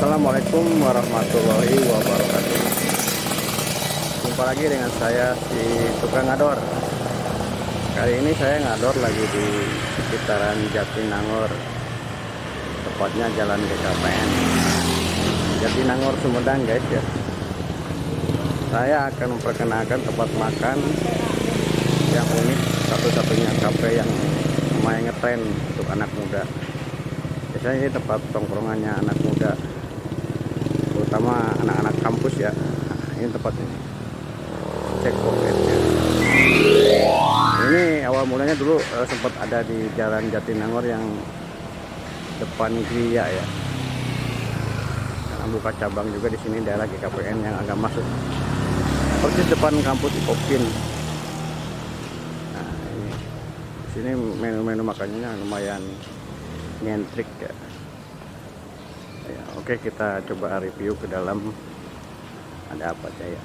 Assalamualaikum warahmatullahi wabarakatuh. Jumpa lagi dengan saya si tukang ngador. Kali ini saya ngador lagi di sekitaran Jatinangor, tepatnya Jalan GKPN Jatinangor Sumedang, guys ya. Saya akan memperkenalkan tempat makan yang unik, satu-satunya kafe yang lumayan ngetren untuk anak muda. Biasanya ini tempat tongkrongannya anak muda, terutama anak-anak kampus ya. Ini tempatnya, cek poketnya. Ini awal mulanya dulu sempat ada di Jalan Jatinangor yang depan Gria ya. Karena buka cabang juga di sini daerah GKPN yang agak masuk, persis depan kampus Ipopin. Nah, ini di sini menu-menu makanannya lumayan nyentrik ya. Oke, kita coba review ke dalam ada apa aja ya.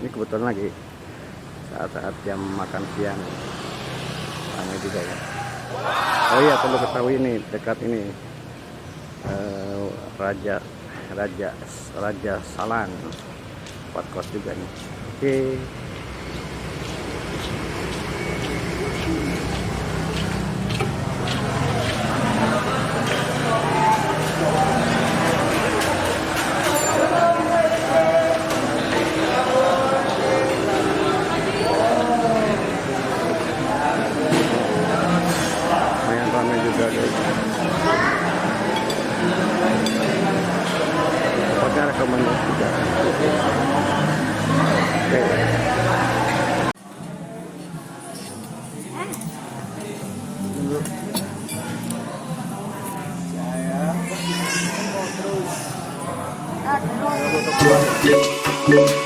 Ini kebetulan lagi saat-saat jam makan siang, ramai juga ya. Oh iya, perlu ketahui ini dekat ini Raja Salan, tempat kos juga nih. Oke. Juga guys, tempatnya rekomendasi juga. Oke. Saya mau terus.